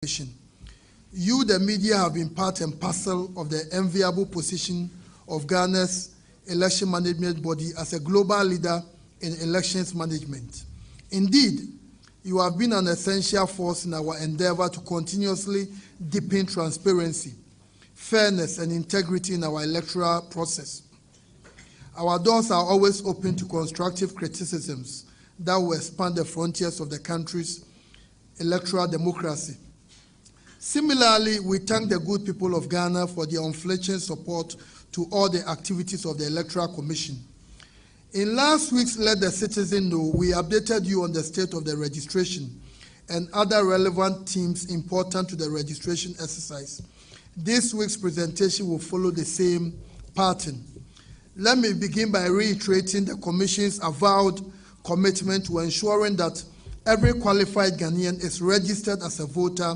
Commission. You, the media, have been part and parcel of the enviable position of Ghana's election management body as a global leader in elections management. Indeed, you have been an essential force in our endeavor to continuously deepen transparency, fairness, and integrity in our electoral process. Our doors are always open to constructive criticisms that will expand the frontiers of the country's electoral democracy. Similarly, we thank the good people of Ghana for their unflinching support to all the activities of the Electoral Commission. In last week's Let the Citizen Know, we updated you on the state of the registration and other relevant themes important to the registration exercise. This week's presentation will follow the same pattern. Let me begin by reiterating the Commission's avowed commitment to ensuring that every qualified Ghanaian is registered as a voter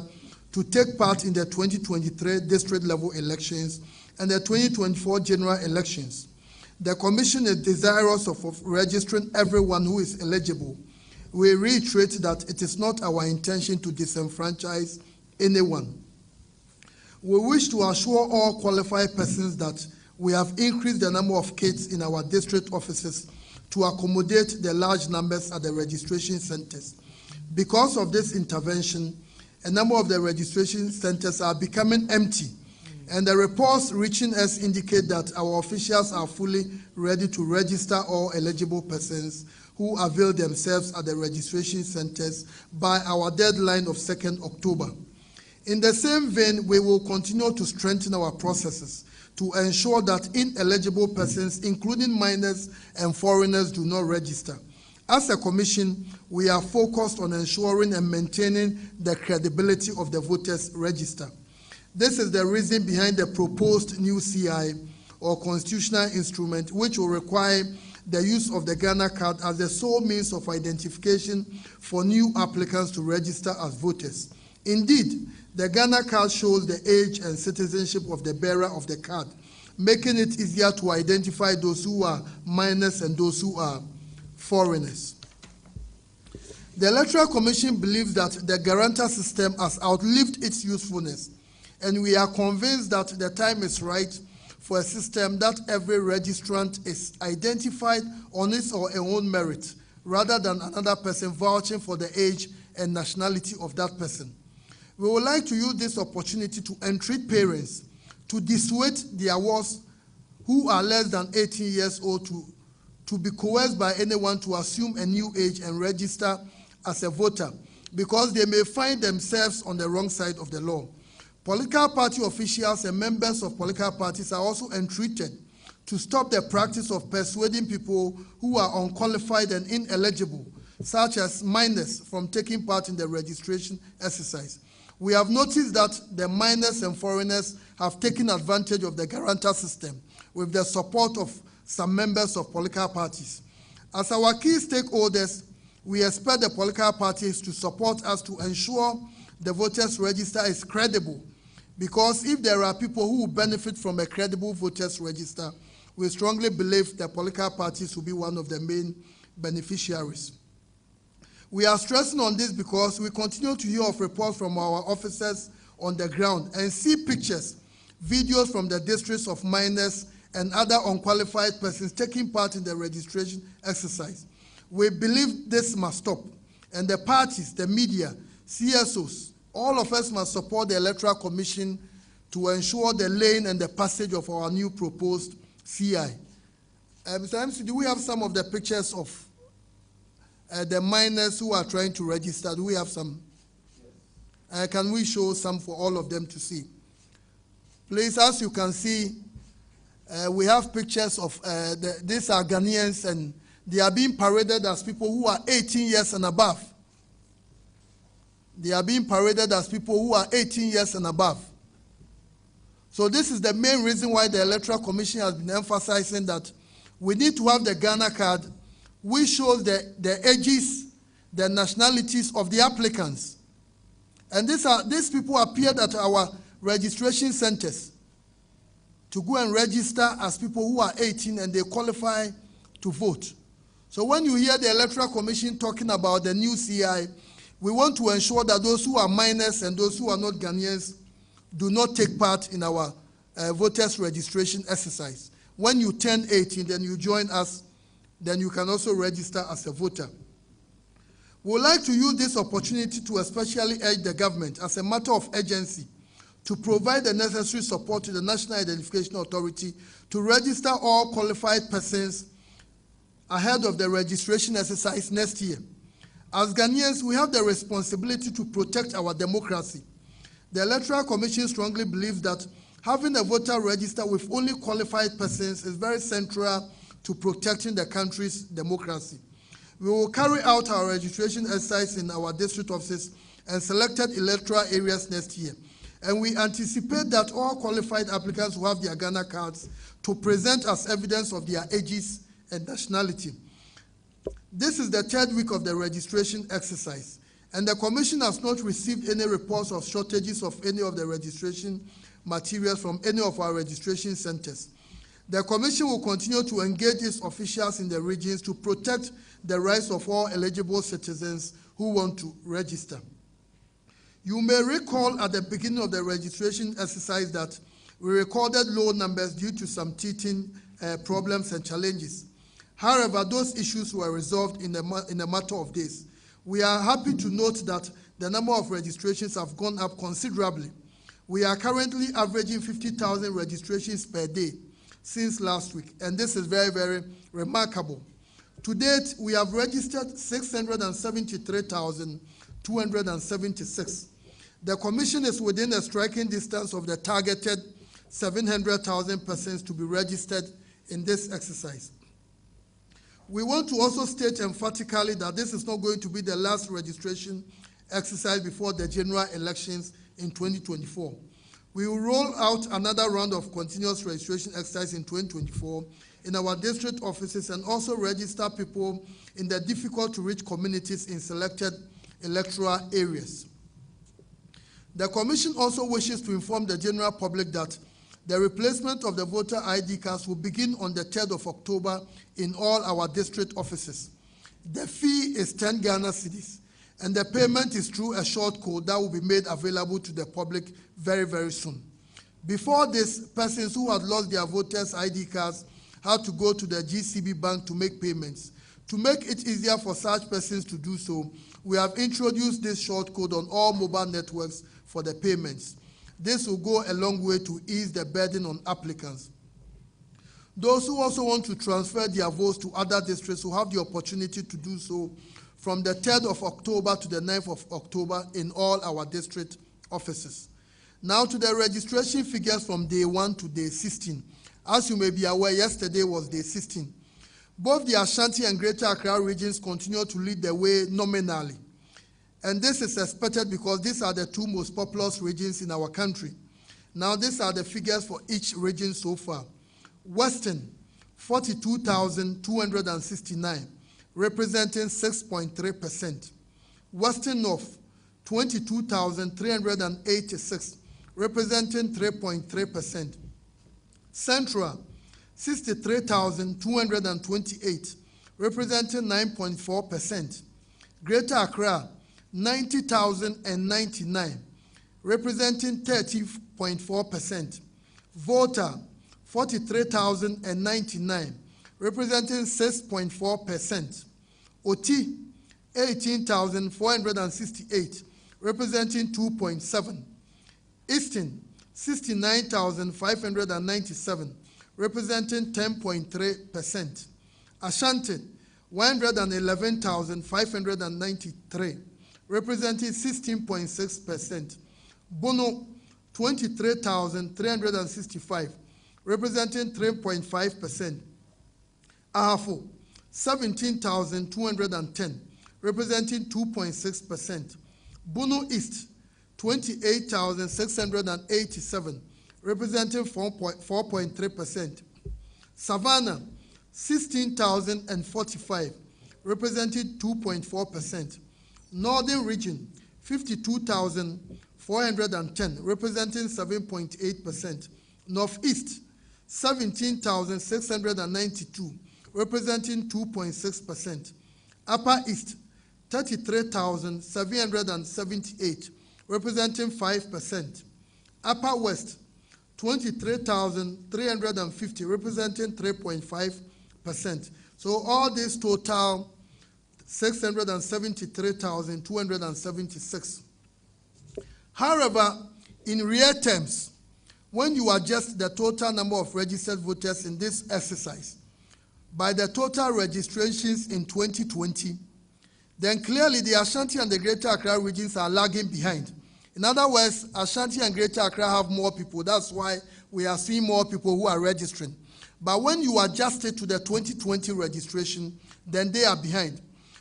to take part in the 2023 district level elections and the 2024 general elections. The Commission is desirous of registering everyone who is eligible. We reiterate that it is not our intention to disenfranchise anyone. We wish to assure all qualified persons that we have increased the number of kits in our district offices to accommodate the large numbers at the registration centers. Because of this intervention, a number of the registration centers are becoming empty, and the reports reaching us indicate that our officials are fully ready to register all eligible persons who avail themselves at the registration centers by our deadline of 2nd October. In the same vein, we will continue to strengthen our processes to ensure that ineligible persons, including minors and foreigners, do not register. As a Commission, we are focused on ensuring and maintaining the credibility of the voters' register. This is the reason behind the proposed new CI, or constitutional instrument, which will require the use of the Ghana card as the sole means of identification for new applicants to register as voters. Indeed, the Ghana card shows the age and citizenship of the bearer of the card, making it easier to identify those who are minors and those who are foreigners. The Electoral Commission believes that the guarantor system has outlived its usefulness, and we are convinced that the time is right for a system that every registrant is identified on his or her own merit, rather than another person vouching for the age and nationality of that person. We would like to use this opportunity to entreat parents to dissuade their wards who are less than 18 years old to be coerced by anyone to assume a new age and register as a voter, because they may find themselves on the wrong side of the law. Political party officials and members of political parties are also entreated to stop the practice of persuading people who are unqualified and ineligible, such as minors, from taking part in the registration exercise. We have noticed that the minors and foreigners have taken advantage of the guarantor system with the support of some members of political parties. As our key stakeholders, we expect the political parties to support us to ensure the voters' register is credible, because if there are people who will benefit from a credible voters' register, we strongly believe the political parties will be one of the main beneficiaries. We are stressing on this because we continue to hear of reports from our officers on the ground and see pictures, videos from the districts of minors and other unqualified persons taking part in the registration exercise. We believe this must stop, and the parties, the media, CSOs, all of us must support the Electoral Commission to ensure the lane and the passage of our new proposed CI. Mr. MC, do we have some of the pictures of the minors who are trying to register? Do we have some? Can we show some for all of them to see? Please, as you can see, we have pictures of, these are Ghanaians, and they are being paraded as people who are 18 years and above. They are being paraded as people who are 18 years and above. So this is the main reason why the Electoral Commission has been emphasizing that we need to have the Ghana card, which shows the ages, the nationalities of the applicants. And these people appeared at our registration centers to go and register as people who are 18 and they qualify to vote. So when you hear the Electoral Commission talking about the new CI, We want to ensure that those who are minors and those who are not Ghanaians do not take part in our voters registration exercise. When you turn 18, then you join us, then you can also register as a voter. We would like to use this opportunity to especially urge the government, as a matter of urgency, to provide the necessary support to the National Identification Authority to register all qualified persons ahead of the registration exercise next year. As Ghanaians, we have the responsibility to protect our democracy. The Electoral Commission strongly believes that having a voter register with only qualified persons is very central to protecting the country's democracy. We will carry out our registration exercise in our district offices and selected electoral areas next year. And we anticipate that all qualified applicants will have their Ghana cards to present as evidence of their ages and nationality. This is the third week of the registration exercise, and the Commission has not received any reports of shortages of any of the registration materials from any of our registration centers. The Commission will continue to engage its officials in the regions to protect the rights of all eligible citizens who want to register. You may recall at the beginning of the registration exercise that we recorded low numbers due to some teething problems and challenges. However, those issues were resolved in a matter of days. We are happy to note that the number of registrations have gone up considerably. We are currently averaging 50,000 registrations per day since last week, and this is very, very remarkable. To date, we have registered 673,276. The Commission is within a striking distance of the targeted 700,000 persons to be registered in this exercise. We want to also state emphatically that this is not going to be the last registration exercise before the general elections in 2024. We will roll out another round of continuous registration exercise in 2024 in our district offices and also register people in the difficult-to-reach communities in selected electoral areas. The Commission also wishes to inform the general public that the replacement of the voter ID cards will begin on the 3rd of October in all our district offices. The fee is 10 Ghana cedis, and the payment is through a short code that will be made available to the public very, very soon. Before this, persons who had lost their voters' ID cards had to go to the GCB bank to make payments. To make it easier for such persons to do so, we have introduced this short code on all mobile networks for the payments. This will go a long way to ease the burden on applicants. Those who also want to transfer their votes to other districts will have the opportunity to do so from the 3rd of October to the 9th of October in all our district offices. Now to the registration figures from day 1 to day 16. As you may be aware, yesterday was day 16. Both the Ashanti and Greater Accra regions continue to lead the way nominally. And this is expected because these are the two most populous regions in our country. Now, these are the figures for each region so far. Western, 42,269, representing 6.3%. Western North, 22,386, representing 3.3%. Central, 63,228, representing 9.4%. Greater Accra, 90,099, representing 30.4%. Volta, 43,099, representing 6.4%. Oti, 18,468, representing 2.7%. Eastern, 69,597, representing 10.3%. Ashanti, 111,593, representing 16.6%. Bono, 23,365, representing 3.5%. Ahafo, 17,210, representing 2.6%. Bono East, 28,687, representing 4.3%. Savannah, 16,045, representing 2.4%. Northern Region, 52,410, representing 7.8%. Northeast, 17,692, representing 2.6%. Upper East, 33,778, representing 5%. Upper West, 23,350, representing 3.5%. So all this total 673,276. However, in real terms, when you adjust the total number of registered voters in this exercise by the total registrations in 2020, then clearly the Ashanti and the Greater Accra regions are lagging behind. In other words, Ashanti and Greater Accra have more people. That's why we are seeing more people who are registering. But when you adjust it to the 2020 registration, then they are behind.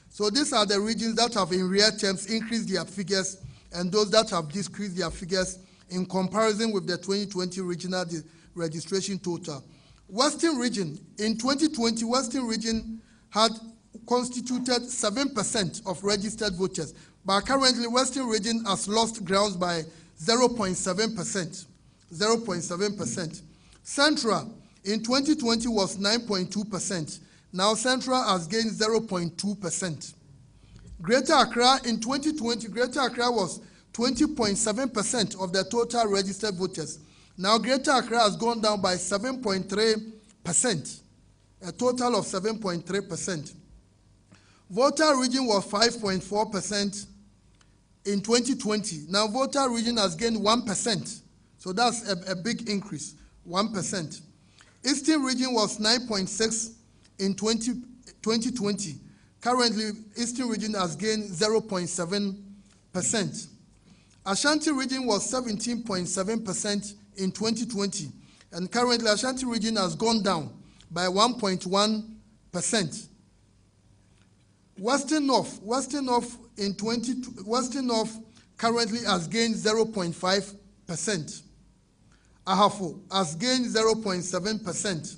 So these are the regions that have in real terms increased their figures and those that have decreased their figures in comparison with the 2020 regional registration total. Western region, in 2020, Western region had constituted 7% of registered voters, but currently Western region has lost grounds by 0.7%. 0.7%. Central, in 2020 was 9.2%. Now Central has gained 0.2%. Greater Accra, in 2020, Greater Accra was 20.7% of the total registered voters. Now Greater Accra has gone down by 7.3%, a total of 7.3%. Volta region was 5.4% in 2020. Now Volta region has gained 1%. So that's a big increase, 1%. Eastern region was 9.6% in 2020. Currently, Eastern region has gained 0.7%. Ashanti region was 17.7% in 2020. And currently, Ashanti region has gone down by 1.1%. Western North currently has gained 0.5%. Ahafo has gained 0.7%.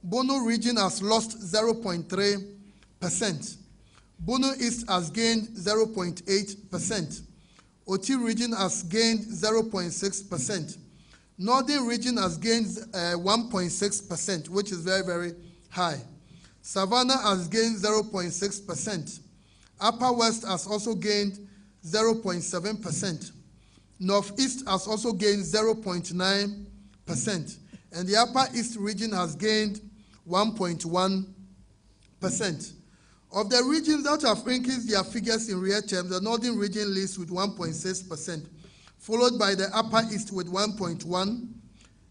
Bono region has lost 0.3%. Bono East has gained 0.8%. Oti region has gained 0.6%. Northern region has gained 1.6%, which is very, very high. Savannah has gained 0.6%. Upper West has also gained 0.7%. Northeast has also gained 0.9%. And the Upper East region has gained 1.1%. Of the regions that have increased their figures in real terms, the Northern region leads with 1.6%, followed by the Upper East with 1.1%,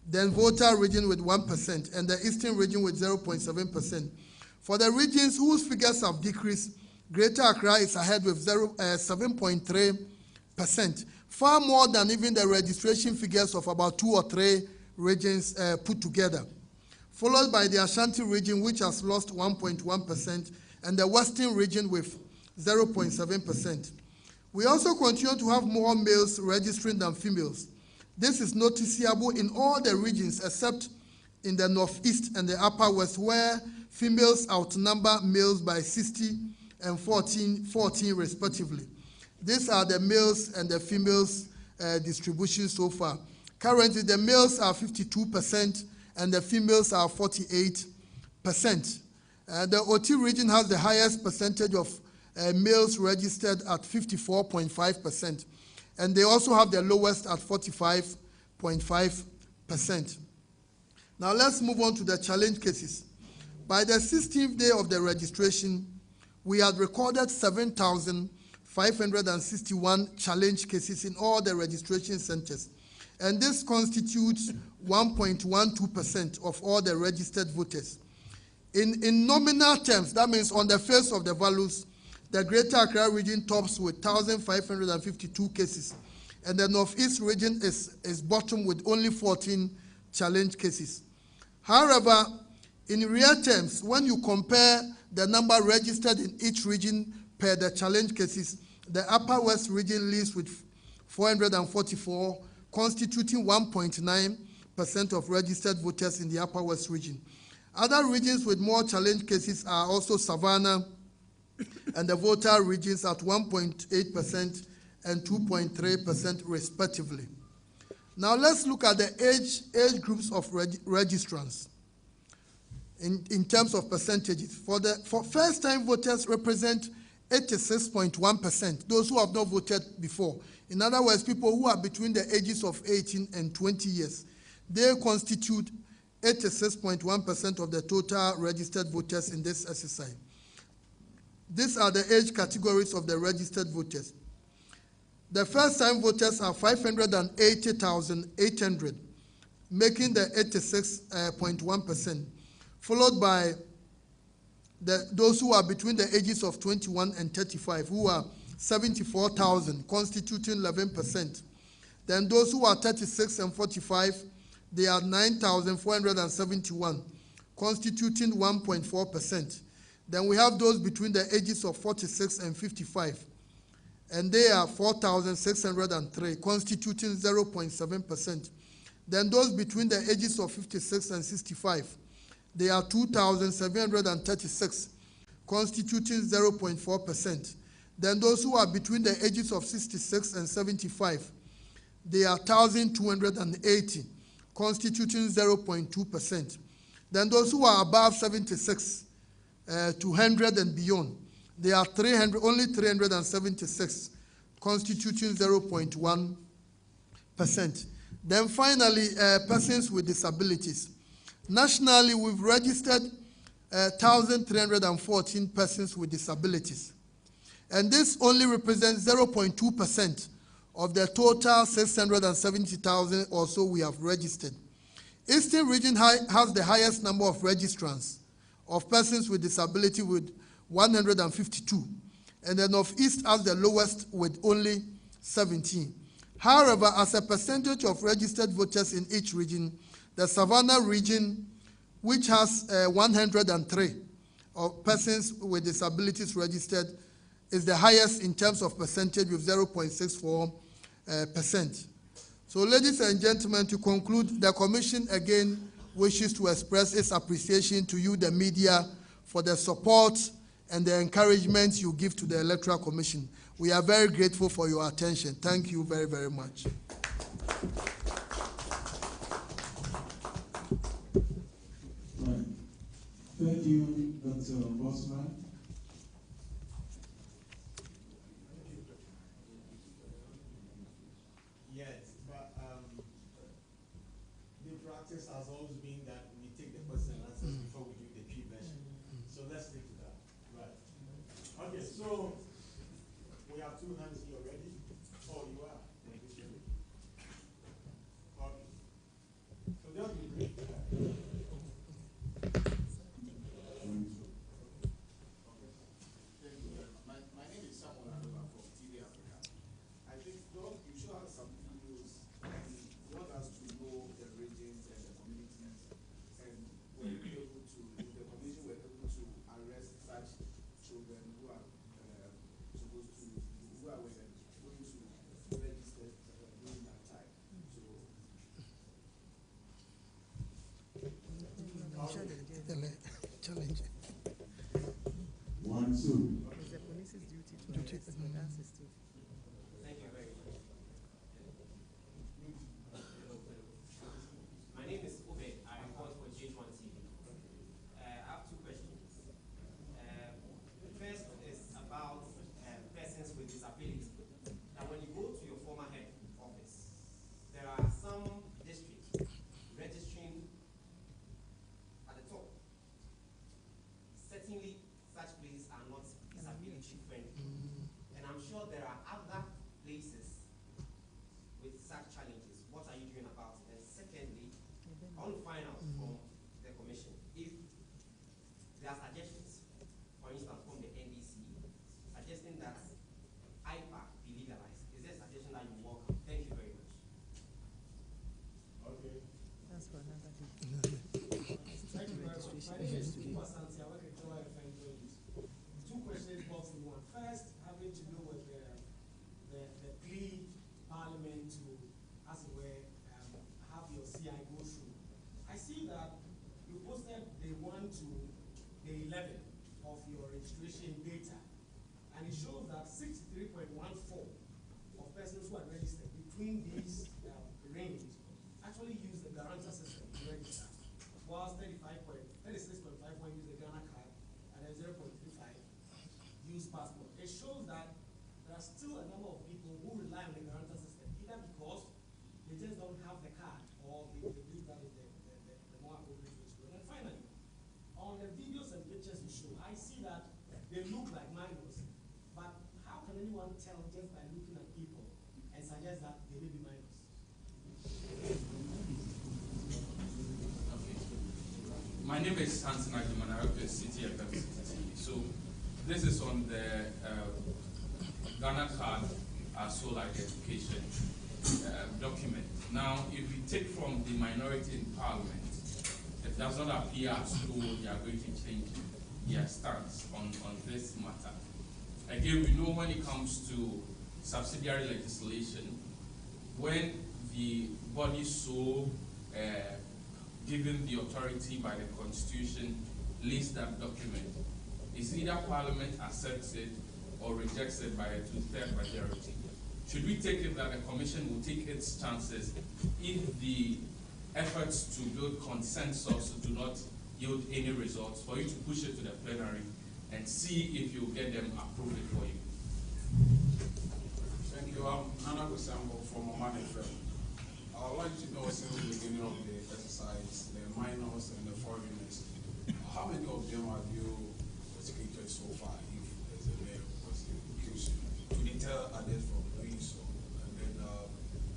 then Volta region with 1%, and the Eastern region with 0.7%. For the regions whose figures have decreased, Greater Accra is ahead with 7.3%, far more than even the registration figures of about 2 or 3 regions put together, followed by the Ashanti region, which has lost 1.1%, and the Western region with 0.7%. We also continue to have more males registering than females. This is noticeable in all the regions except in the Northeast and the Upper West, where females outnumber males by 60 and 14 respectively. These are the males and the females distribution so far. Currently, the males are 52% and the females are 48%. The Oti region has the highest percentage of males registered at 54.5%, and they also have the lowest at 45.5%. Now let's move on to the challenge cases. By the 16th day of the registration, we had recorded 7,561 challenge cases in all the registration centers, and this constitutes 1.12% of all the registered voters. In nominal terms, that means on the face of the values, the Greater Accra region tops with 1,552 cases, and the Northeast region is bottom with only 14 challenge cases. However, in real terms, when you compare the number registered in each region per the challenge cases, the Upper West region leads with 444, constituting 1.9% of registered voters in the Upper West region. Other regions with more challenge cases are also Savannah and the Volta regions at 1.8% and 2.3% respectively. Now let's look at the age groups of registrants in terms of percentages. For first-time voters represent 86.1%, those who have not voted before. In other words, people who are between the ages of 18 and 20 years. They constitute 86.1% of the total registered voters in this exercise. These are the age categories of the registered voters. The first-time voters are 580,800, making the 86.1%, followed by those who are between the ages of 21 and 35, who are 74,000, constituting 11%. Then those who are 36 and 45, they are 9,471, constituting 1.4%. Then we have those between the ages of 46 and 55, and they are 4,603, constituting 0.7%. Then those between the ages of 56 and 65, they are 2,736, constituting 0.4%. Then those who are between the ages of 66 and 75, they are 1,280, constituting 0.2%. Then those who are above 76, 200 and beyond, they are only 376, constituting 0.1%. Then finally, persons with disabilities. Nationally, we've registered 1,314 persons with disabilities. And this only represents 0.2% of the total 670,000 or so we have registered. Eastern Region has the highest number of registrants of persons with disability with 152, and the Northeast has the lowest with only 17. However, as a percentage of registered voters in each region, the Savannah region, which has 103 of persons with disabilities registered, is the highest in terms of percentage with 0.64%. So, ladies and gentlemen, to conclude, the Commission again wishes to express its appreciation to you, the media, for the support and the encouragement you give to the Electoral Commission. We are very grateful for your attention. Thank you very, very much. Right. Thank you, Dr. Bosman. Yes, but the practice has always been that we take the question and answers before we do the P version. So let's stick to that. Right. Okay, so we have two hands here already. Oh, you are? Okay. So just be brief. My name is Samuel Adoba from TV Africa. I think, Doc, you should have some videos and you want us to know the regions and the communities, and were you able to, if the commission were able to arrest such children who are supposed to, who are going to register during that time. So, Challenge. 1, 2. It's the police's duty to arrest, but that's his duty. Thank you very much. My name is Ube. I report for GH1 TV. I have two questions. The first is about persons with disabilities. Now, when you go to your former head office, there are some districts registering at the top. Certainly, such places are not disability friendly. And I'm sure there are other places with such challenges. What are you doing about it? And secondly, I want to find out from the Commission if there are suggestions, for instance, from the NDC, suggesting that IPAC be legalized. Is there a suggestion that you welcome? Thank you very much. Okay. That's for another day. Thank you very much. My name is Steve Masanti. I work at Tower FM News. Two questions boxed in one. First, having to do with the plea parliament to, as it were, have your CI go through. I see that you posted day 1 to day 11 of your registration data, and it shows that 63.14 of persons who are registered between these range actually use the guarantor system to register, whilst 36.51 use the Ghana card, and then 0.35 use passport. still a number of people who rely on the guarantor system, either because they just don't have the card or they believe that is the more appropriate way to go. And finally, on the videos and pictures you show, I see that they look like minors, but how can anyone tell just by looking at people and suggest that they may be minors? My name is Hansen Aguman. I work at City FMCT. So this is on the Ghana card sole identification document. Now, if we take from the minority in Parliament, it does not appear as though they are going to change their stance on this matter. Again, we know when it comes to subsidiary legislation, when the body so given the authority by the Constitution lists that document, it's either Parliament accepts it or rejects it by a 2/3 majority. Should we take it that the Commission will take its chances if the efforts to build consensus do not yield any results, for you to push it to the plenary and see if you'll get them approved it for you? Thank you. I'm Nana Kusambo from Omani FM. I would like to know, since the beginning of the exercise, the minors and the foreigners, how many of them have you prosecuted so far, if there's a mere prosecution, to deter others from doing so? And then,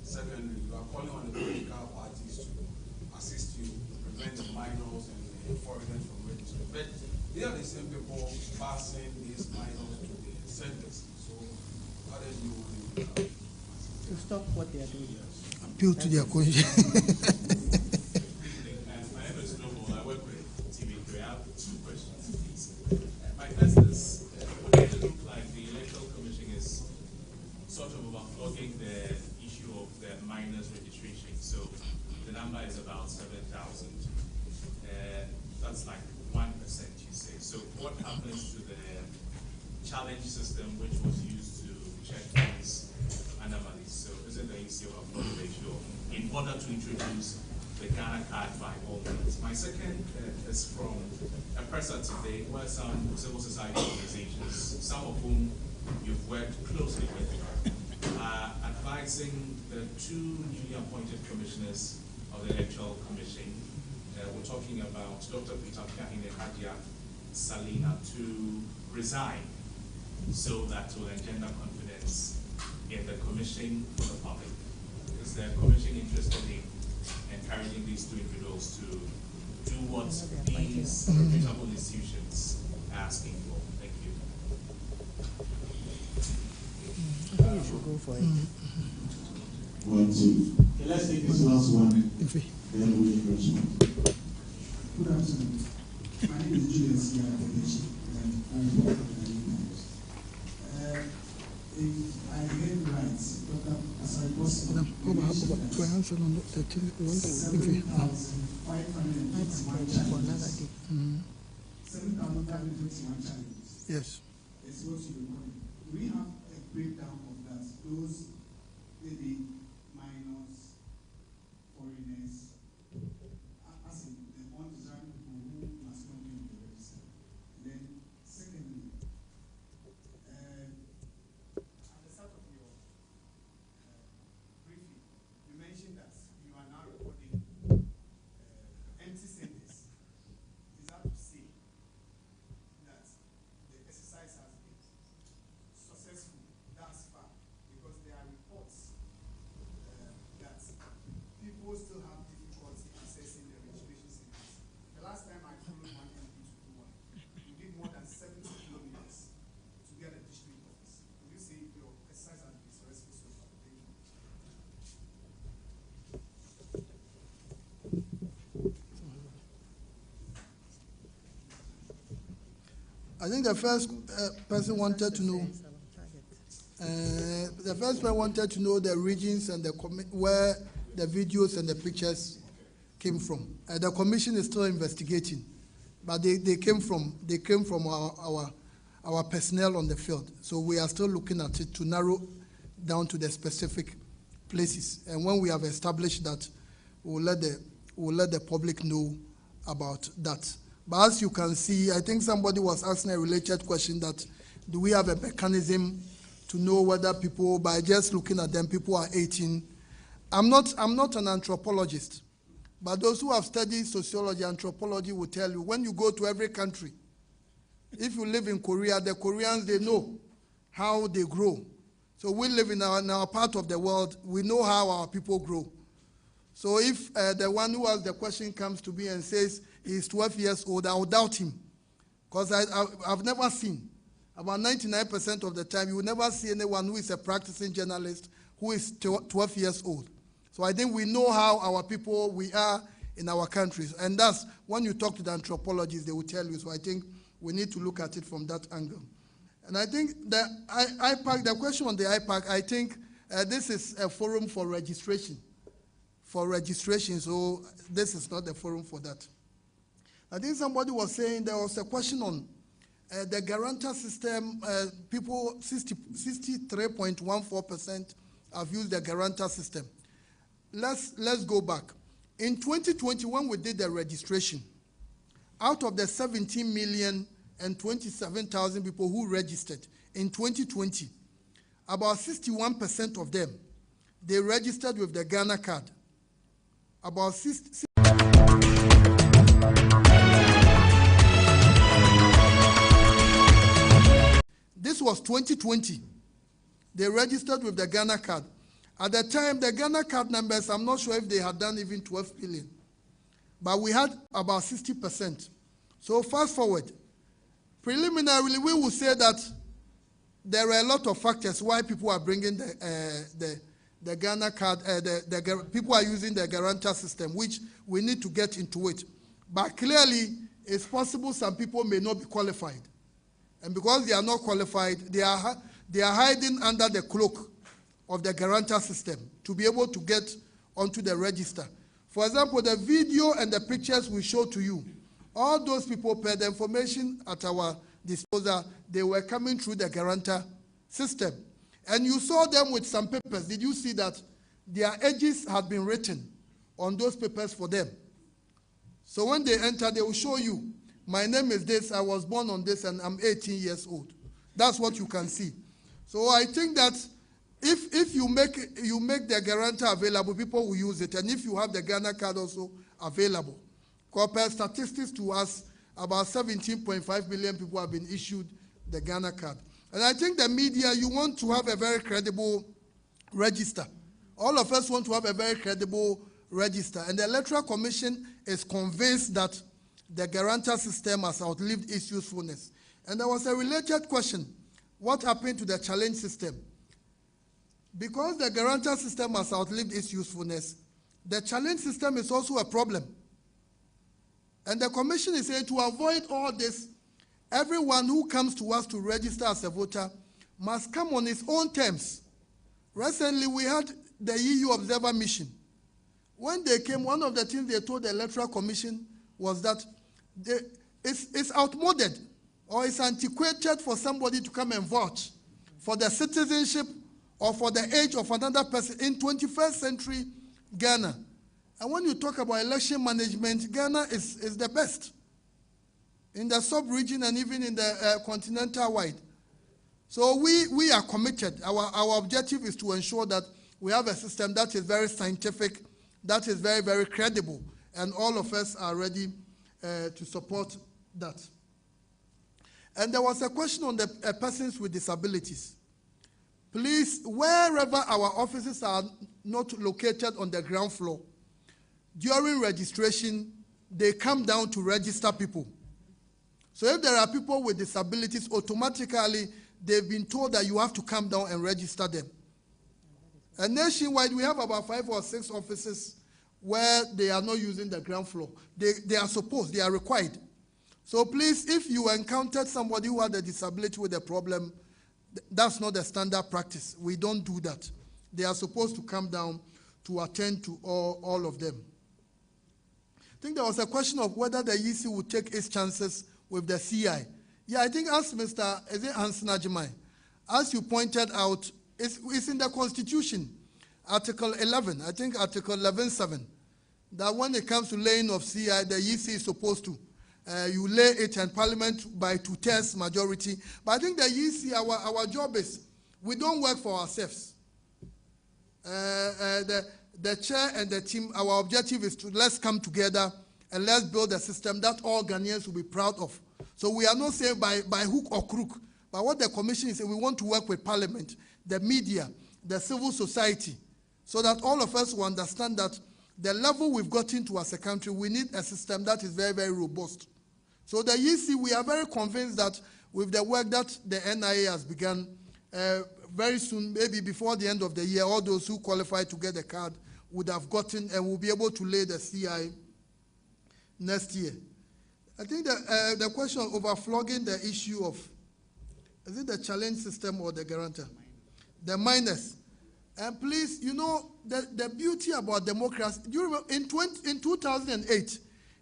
secondly, you are calling on the political parties to assist you to prevent the minors and the foreigners from registering. But they are the same people passing these minors to the centers. So, how do you want To stop what they are doing. Appeal to their conscience. My name is Noble. I work with TV3. I have 2 questions, please. My first is, it look like the Electoral Commission is sort of overflogging the issue of the minors registration. So the number is about 7,000. That's like 1%, you say. So what happens to the challenge system, which was used to check these anomalies? So isn't the issue of blood ratio in order to introduce the Ghana card by all means? My second is from a presser today where some civil society organizations, some of whom you've worked closely with, are advising the 2 newly appointed commissioners of the Electoral Commission. We're talking about Dr. Peter Kahine Hadia Salina to resign so that will engender confidence in the commission for the public. Is the commission interested in encouraging these 2 individuals to do what these reputable institutions are asking for? Thank you. I think you should go for it. 1, 2. Okay, let's take this last one. Then we respond. Good afternoon. My name is Julius Yakovici, and I'm from the New Times. If I heard right, Dr. Asari-Bosse mentioned that 7,521 challenges. Yes. Is what you recorded. Do we have a breakdown of that? Those maybe minors, foreigners, as in the undesirable people who must not be on the register. And then, secondly, at the start of your briefing, you mentioned that you are now recording empty centers. Is that to say that the exercise has been successful thus far? Because there are reports that people still have difficulty accessing the registration centers. The last time I followed one MP to do one, you did more than 70 kilometers to get a district office. Would you say your exercise has been successful so far? Thank you. I think the first person wanted to know. The first person wanted to know the regions and where the videos and the pictures came from. The commission is still investigating, but they came from our personnel on the field. So we are still looking at it to narrow down to the specific places. And when we have established that, we'll let the public know about that. But as you can see, I think somebody was asking a related question that do we have a mechanism to know whether people, by just looking at them, people are 18. I'm not an anthropologist, but those who have studied sociology, anthropology will tell you, when you go to every country, if you live in Korea, the Koreans, they know how they grow. So we live in our part of the world, we know how our people grow. So if the one who asked the question comes to me and says he's 12 years old, I will doubt him. Because I've never seen, about 99% of the time, you will never see anyone who is a practicing journalist who is 12 years old. So I think we know how our people, we are in our countries. And that's, when you talk to the anthropologists, they will tell you. So I think we need to look at it from that angle. And I think the IPAC, the question on the IPAC, I think this is a forum for registration. So this is not the forum for that. I think somebody was saying there was a question on the guarantor system. People, 63.14% have used the guarantor system. Let's go back. In 2020, when we did the registration, out of the 17,027,000 people who registered in 2020, about 61% of them, they registered with the Ghana card. About 60. This was 2020. They registered with the Ghana card. At the time, the Ghana card numbers, I'm not sure if they had done even 12 billion. But we had about 60%. So fast forward. Preliminarily, we will say that there are a lot of factors why people are bringing the Ghana card, people are using the guarantor system, which we need to get into it. But clearly, it's possible some people may not be qualified. And because they are not qualified, they are hiding under the cloak of the guarantor system to be able to get onto the register. For example, the video and the pictures we show to you, all those people, per the information at our disposal, they were coming through the guarantor system. And you saw them with some papers. Did you see that their ages had been written on those papers for them? So when they enter, they will show you, my name is this, I was born on this, and I'm 18 years old. That's what you can see. So I think that if you make the guarantor available, people will use it. And if you have the Ghana card also available, compared statistics to us, about 17.5 million people have been issued the Ghana card. And I think the media, you want to have a very credible register. All of us want to have a very credible register. And the Electoral Commission is convinced that the guarantor system has outlived its usefulness. And there was a related question. What happened to the challenge system? Because the guarantor system has outlived its usefulness, the challenge system is also a problem. And the Commission is saying to avoid all this, everyone who comes to us to register as a voter must come on his own terms. Recently, we had the EU Observer Mission. When they came, one of the things they told the Electoral Commission was that it's outmoded or it's antiquated for somebody to come and vote for the citizenship or for the age of another person in 21st century Ghana. And when you talk about election management, Ghana is the best in the sub-region and even in the continental wide. So we are committed. Our objective is to ensure that we have a system that is very scientific, that is very, very credible, and all of us are ready to support that. And there was a question on the persons with disabilities. Please, wherever our offices are not located on the ground floor, during registration, they come down to register people. So if there are people with disabilities, automatically they've been told that you have to come down and register them. And nationwide, we have about 5 or 6 offices where they are not using the ground floor. They are supposed, they are required. So please, if you encountered somebody who had a disability with a problem, that's not the standard practice. We don't do that. They are supposed to come down to attend to all of them. I think there was a question of whether the EC would take its chances with the CI. Yeah, I think as Mr. Hansen Agyeman, as you pointed out, it's in the Constitution, Article 11, I think Article 11.7, that when it comes to laying of CI, the EC is supposed to. You lay it in Parliament by 2/3 majority. But I think the EC, our job is We don't work for ourselves. The chair and the team, our objective is to let's come together and let's build a system that all Ghanaians will be proud of. So we are not saying by hook or crook, but what the commission is saying, we want to work with Parliament, the media, the civil society, so that all of us will understand that the level we've gotten to as a country, we need a system that is very, very robust. So the EC, we are very convinced that with the work that the NIA has begun, very soon, maybe before the end of the year, all those who qualify to get the card would have gotten and will be able to lay the CI next year. I think the question of overflogging the issue of, is it the challenge system or the guarantor? The minus. And please, you know, the beauty about democracy, do you remember in 2008,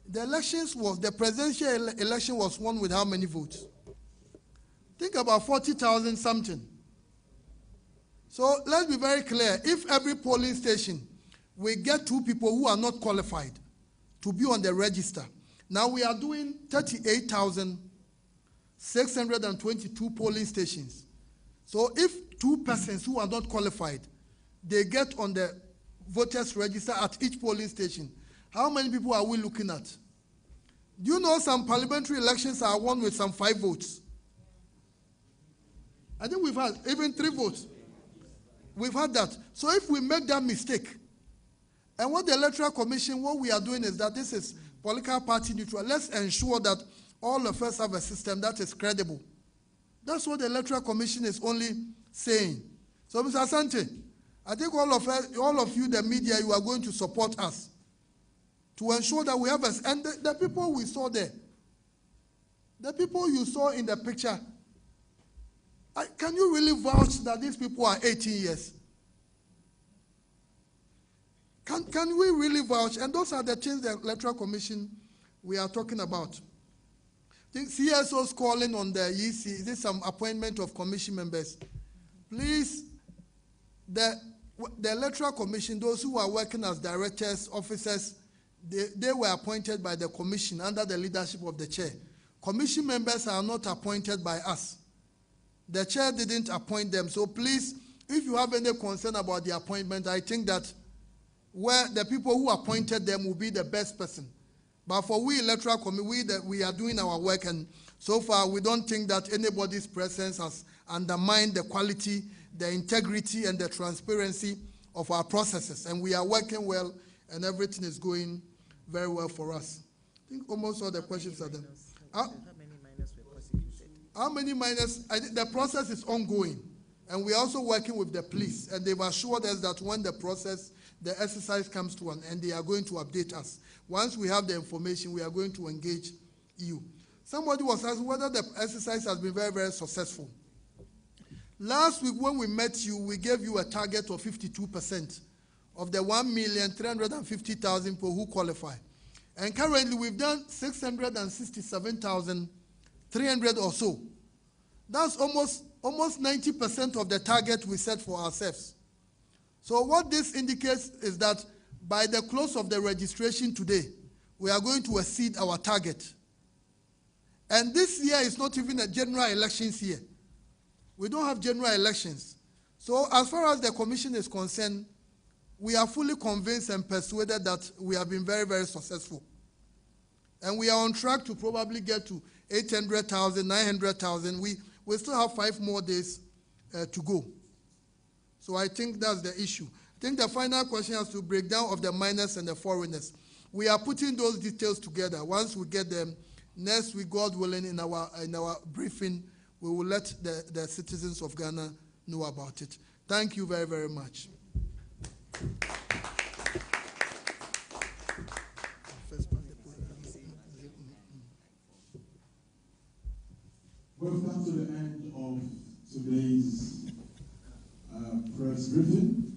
the presidential election was won with how many votes? Think about 40,000 something. So let's be very clear. If every polling station, we get 2 people who are not qualified to be on the register. Now we are doing 38,622 polling stations. So if 2 persons who are not qualified, they get on the voters register at each polling station, how many people are we looking at? Do you know some parliamentary elections are won with some 5 votes? I think we've had even 3 votes. We've had that. So if we make that mistake, and what the Electoral Commission, what we are doing is that this is political party neutral. Let's ensure that all of us have a system that is credible. That's what the Electoral Commission is only saying. So, Mr. Asante, I think all of you, the media, you are going to support us to ensure that we have a, and the people we saw there, the people you saw in the picture, can you really vouch that these people are 18 years? Can we really vouch? And those are the things the Electoral Commission we are talking about. I think CSO's calling on the EC, this is some appointment of commission members. Please, the Electoral Commission, those who are working as directors, officers, they were appointed by the commission under the leadership of the chair. Commission members are not appointed by us. The chair didn't appoint them. So please, if you have any concern about the appointment, I think that where the people who appointed them will be the best person. But for we Electoral Committee, we are doing our work, and so far we don't think that anybody's presence has undermined the quality, the integrity, and the transparency of our processes. And we are working well, and everything is going very well for us. I think almost all the questions are done. How many minors were prosecuted? How many minors? I think the process is ongoing, and we are also working with the police, and they've assured us that when the exercise comes to an end, they are going to update us. Once we have the information, we are going to engage you. Somebody was asking whether the exercise has been very, very successful. Last week when we met you, we gave you a target of 52% of the 1,350,000 people who qualify. And currently we've done 667,300 or so. That's almost 90% of the target we set for ourselves. So what this indicates is that by the close of the registration today, we are going to exceed our target. And this year is not even a general elections year. We don't have general elections. So as far as the commission is concerned, we are fully convinced and persuaded that we have been very, very successful. And we are on track to probably get to 800,000, 900,000. We still have 5 more days to go. So I think that's the issue. I think the final question has to break down of the minors and the foreigners. We are putting those details together. Once we get them, next week, God willing, in our briefing, we will let the citizens of Ghana know about it. Thank you very, very much. We've come to the end of today's press briefing.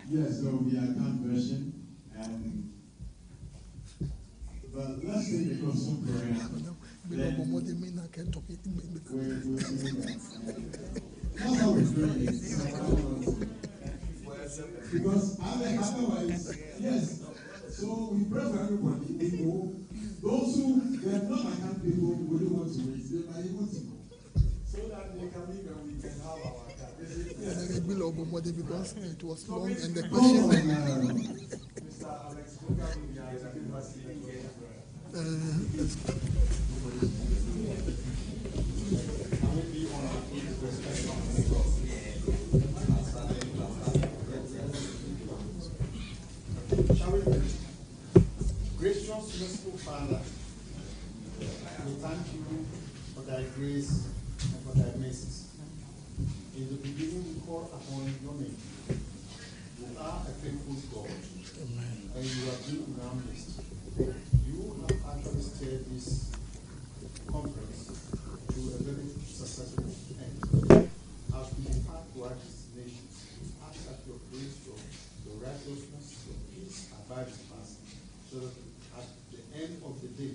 Yes, there will be a account version. But let's take the custom prayer. That's how we're doing it. Because otherwise, yes. So we pray for everybody. People, those who they are not account people, we don't want to wait. They might want to go. So that they can make a Because it was long and the Oh, question. Mr. Alex Boga will be taking us in the Shall we pray? Gracious, merciful Father, we thank you for thy grace and for thy mercies. In the beginning, we call upon your name. You are a faithful God, and you have been in our midst. You have actually steered this conference to a very successful end. As we depart to our destination, ask that your grace, your righteousness, your peace abide with us, so that at the end of the day,